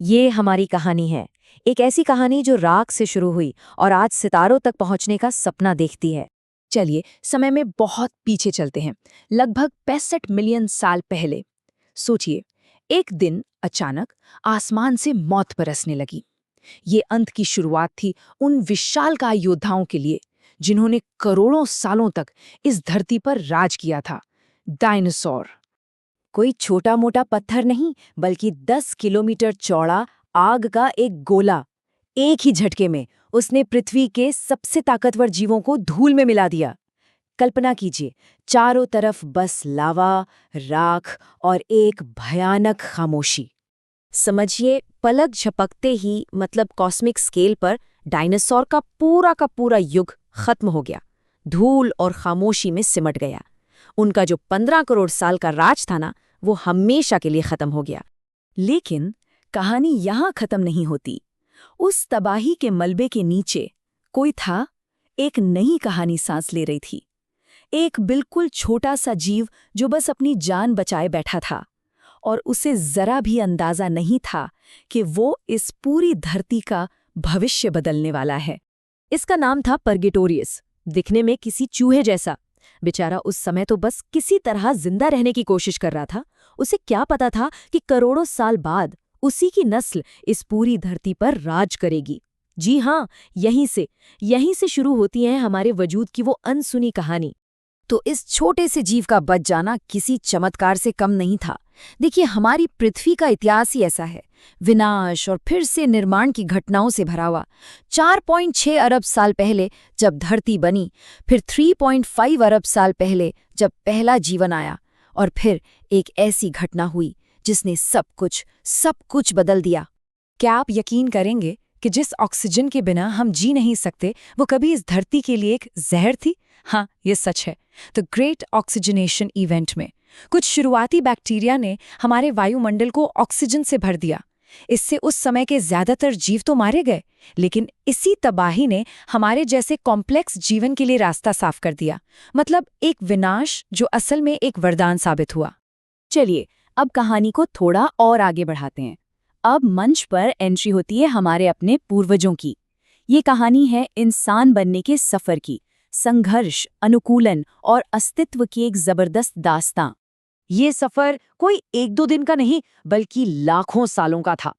ये हमारी कहानी है। एक ऐसी कहानी जो राख से शुरू हुई और आज सितारों तक पहुंचने का सपना देखती है। चलिए समय में बहुत पीछे चलते हैं, लगभग 65 मिलियन साल पहले। सोचिए, एक दिन अचानक आसमान से मौत बरसने लगी। ये अंत की शुरुआत थी उन विशालकाय योद्धाओं के लिए जिन्होंने करोड़ों सालों तक इस धरती पर राज किया था। डायनासोर। कोई छोटा मोटा पत्थर नहीं, बल्कि 10 किलोमीटर चौड़ा आग का एक गोला। एक ही झटके में उसने पृथ्वी के सबसे ताकतवर जीवों को धूल में मिला दिया। कल्पना कीजिए, चारों तरफ बस लावा, राख और एक भयानक खामोशी। समझिए, पलक झपकते ही, मतलब कॉस्मिक स्केल पर, डायनासोर का पूरा युग खत्म हो गया, धूल और खामोशी में सिमट गया। उनका जो 15 करोड़ साल का राज था ना, वो हमेशा के लिए खत्म हो गया। लेकिन कहानी यहाँ खत्म नहीं होती। उस तबाही के मलबे के नीचे कोई था। एक नई कहानी सांस ले रही थी। एक बिल्कुल छोटा सा जीव जो बस अपनी जान बचाए बैठा था, और उसे जरा भी अंदाजा नहीं था कि वो इस पूरी धरती का भविष्य बदलने वाला है। इसका नाम था परगेटोरियस, दिखने में किसी चूहे जैसा। बेचारा उस समय तो बस किसी तरह जिंदा रहने की कोशिश कर रहा था। उसे क्या पता था कि करोड़ों साल बाद उसी की नस्ल इस पूरी धरती पर राज करेगी। जी हाँ, यहीं से शुरू होती है हमारे वजूद की वो अनसुनी कहानी। तो इस छोटे से जीव का बच जाना किसी चमत्कार से कम नहीं था। देखिए, हमारी पृथ्वी का इतिहास ही ऐसा है, विनाश और फिर से निर्माण की घटनाओं से भरा हुआ। 4.6 अरब साल पहले जब धरती बनी, फिर 3.5 अरब साल पहले जब पहला जीवन आया, और फिर एक ऐसी घटना हुई जिसने सब कुछ बदल दिया। क्या आप यकीन करेंगे कि जिस ऑक्सीजन के बिना हम जी नहीं सकते, वो कभी इस धरती के लिए एक जहर थी? हाँ, ये सच है। द ग्रेट ऑक्सीजनेशन इवेंट में कुछ शुरुआती बैक्टीरिया ने हमारे वायुमंडल को ऑक्सीजन से भर दिया। इससे उस समय के ज्यादातर जीव तो मारे गए, लेकिन इसी तबाही ने हमारे जैसे कॉम्प्लेक्स जीवन के लिए रास्ता साफ कर दिया। मतलब एक विनाश जो असल में एक वरदान साबित हुआ। चलिए, अब कहानी को थोड़ा और आगे बढ़ाते हैं। अब मंच पर एंट्री होती है हमारे अपने पूर्वजों की। ये कहानी है इंसान बनने के सफर की, संघर्ष, अनुकूलन और अस्तित्व की एक जबरदस्त दास्तां। ये सफर कोई 1-2 दिन का नहीं, बल्कि लाखों सालों का था।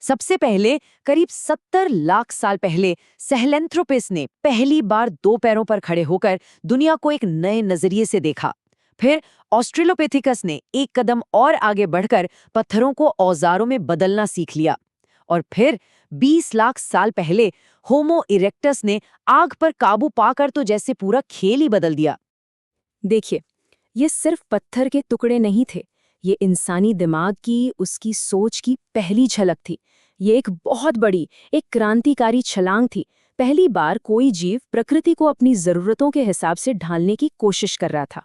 सबसे पहले, करीब 70 लाख साल पहले, सहेलेंथ्रोपिस ने पहली बार 2 पैरों पर खड़े होकर दुनिया को एक नए नजरिए से देखा। फिर ऑस्ट्रेलोपिथेकस ने एक कदम और आगे बढ़कर पत्थरों को औजारों में बदलना सीख लिया। और फिर 20 लाख साल पहले होमो इरेक्टस ने आग पर काबू पाकर तो जैसे पूरा खेल ही बदल दिया। देखिए, ये सिर्फ पत्थर के टुकड़े नहीं थे, ये इंसानी दिमाग की, उसकी सोच की पहली झलक थी। ये एक बहुत बड़ी, एक क्रांतिकारी छलांग थी। पहली बार कोई जीव प्रकृति को अपनी जरूरतों के हिसाब से ढालने की कोशिश कर रहा था।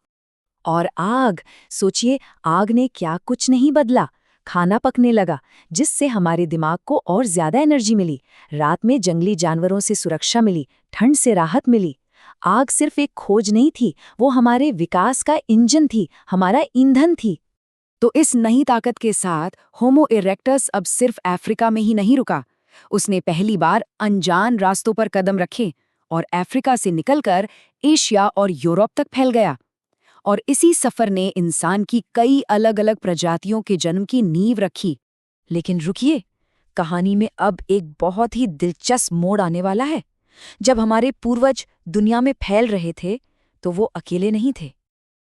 और आग, सोचिए, आग ने क्या कुछ नहीं बदला। खाना पकने लगा, जिससे हमारे दिमाग को और ज्यादा एनर्जी मिली। रात में जंगली जानवरों से सुरक्षा मिली, ठंड से राहत मिली। आग सिर्फ एक खोज नहीं थी, वो हमारे विकास का इंजन थी, हमारा ईंधन थी। तो इस नई ताकत के साथ होमो इरेक्टस अब सिर्फ अफ्रीका में ही नहीं रुका। उसने पहली बार अनजान रास्तों पर कदम रखे और अफ्रीका से निकलकर एशिया और यूरोप तक फैल गया। और इसी सफर ने इंसान की कई अलग अलग प्रजातियों के जन्म की नींव रखी। लेकिन रुकिए, कहानी में अब एक बहुत ही दिलचस्प मोड़ आने वाला है। जब हमारे पूर्वज दुनिया में फैल रहे थे, तो वो अकेले नहीं थे।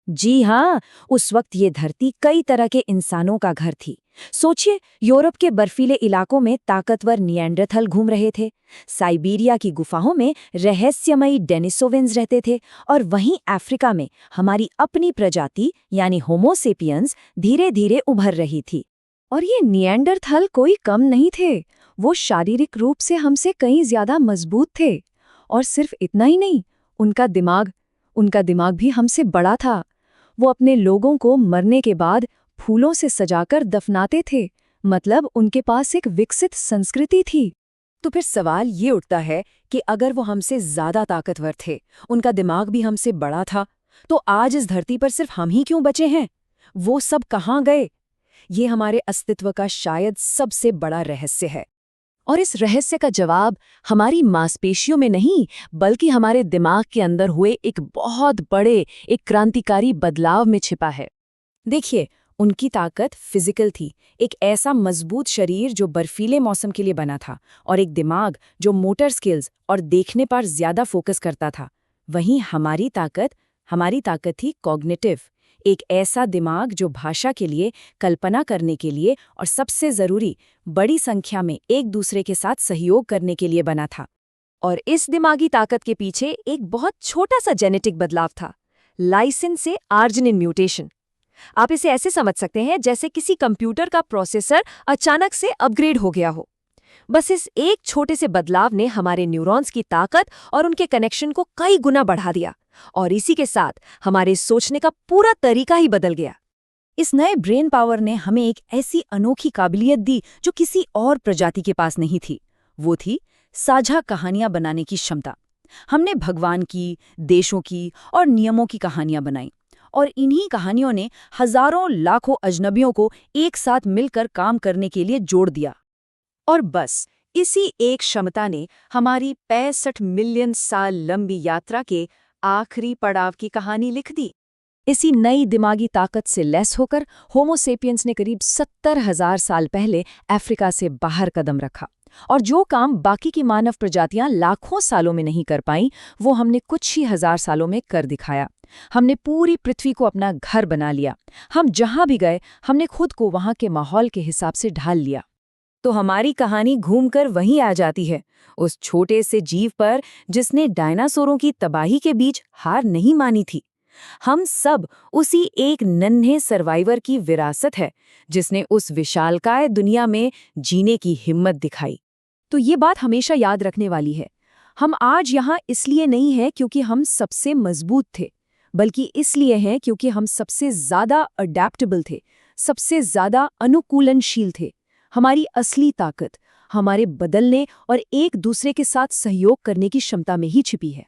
जी हाँ, उस वक्त ये धरती कई तरह के इंसानों का घर थी। सोचिए, यूरोप के बर्फीले इलाकों में ताकतवर निएंडरथल घूम रहे थे, साइबेरिया की गुफाओं में रहस्यमयी डेनिसोवेंस रहते थे, और वहीं अफ्रीका में हमारी अपनी प्रजाति यानी होमो सेपियंस धीरे धीरे उभर रही थी। और ये निएंडरथल कोई कम नहीं थे, वो शारीरिक रूप से हमसे कहीं ज्यादा मजबूत थे। और सिर्फ इतना ही नहीं, उनका दिमाग भी हमसे बड़ा था। वो अपने लोगों को मरने के बाद फूलों से सजाकर दफनाते थे। मतलब उनके पास एक विकसित संस्कृति थी। तो फिर सवाल ये उठता है कि अगर वो हमसे ज्यादा ताकतवर थे, उनका दिमाग भी हमसे बड़ा था, तो आज इस धरती पर सिर्फ हम ही क्यों बचे हैं? वो सब कहाँ गए? ये हमारे अस्तित्व का शायद सबसे बड़ा रहस्य है। और इस रहस्य का जवाब हमारी मांसपेशियों में नहीं, बल्कि हमारे दिमाग के अंदर हुए एक बहुत बड़े, एक क्रांतिकारी बदलाव में छिपा है। देखिए, उनकी ताकत फिजिकल थी, एक ऐसा मजबूत शरीर जो बर्फीले मौसम के लिए बना था, और एक दिमाग जो मोटर स्किल्स और देखने पर ज्यादा फोकस करता था। वहीं हमारी ताकत थी कॉग्निटिव, एक ऐसा दिमाग जो भाषा के लिए, कल्पना करने के लिए और सबसे जरूरी, बड़ी संख्या में एक दूसरे के साथ सहयोग करने के लिए बना था। और इस दिमागी ताकत के पीछे एक बहुत छोटा सा जेनेटिक बदलाव था, लाइसिन से आर्जिनिन म्यूटेशन। आप इसे ऐसे समझ सकते हैं जैसे किसी कंप्यूटर का प्रोसेसर अचानक से अपग्रेड हो गया हो। बस इस एक छोटे से बदलाव ने हमारे न्यूरॉन्स की ताकत और उनके कनेक्शन को कई गुना बढ़ा दिया, और इसी के साथ हमारे सोचने का पूरा तरीका ही बदल गया। इस नए ब्रेन पावर ने हमें एक ऐसी अनोखी काबिलियत दी जो किसी और प्रजाति के पास नहीं थी। वो थी साझा कहानियां बनाने की क्षमता। हमने भगवान की, देशों की और नियमों की कहानियां बनाई, और इन्हीं कहानियों ने हजारों लाखों अजनबियों को एक साथ मिलकर काम करने के लिए जोड़ दिया। और बस इसी एक क्षमता ने हमारी 65 मिलियन साल लंबी यात्रा के आखिरी पड़ाव की कहानी लिख दी। इसी नई दिमागी ताकत से लैस होकर होमो सेपियंस ने करीब 70,000 साल पहले अफ्रीका से बाहर कदम रखा, और जो काम बाकी की मानव प्रजातियां लाखों सालों में नहीं कर पाईं, वो हमने कुछ ही हजार सालों में कर दिखाया। हमने पूरी पृथ्वी को अपना घर बना लिया। हम जहां भी गए, हमने खुद को वहां के माहौल के हिसाब से ढाल लिया। तो हमारी कहानी घूमकर वहीं आ जाती है, उस छोटे से जीव पर जिसने डायनासोरों की तबाही के बीच हार नहीं मानी थी। हम सब उसी एक नन्हे सर्वाइवर की विरासत है, जिसने उस विशालकाय दुनिया में जीने की हिम्मत दिखाई। तो ये बात हमेशा याद रखने वाली है। हम आज यहाँ इसलिए नहीं हैं क्योंकि हम सबसे मजबूत थे, बल्कि इसलिए हैं क्योंकि हम सबसे ज्यादा अडैप्टेबल थे, सबसे ज्यादा अनुकूलनशील थे। हमारी असली ताकत हमारे बदलने और एक दूसरे के साथ सहयोग करने की क्षमता में ही छिपी है।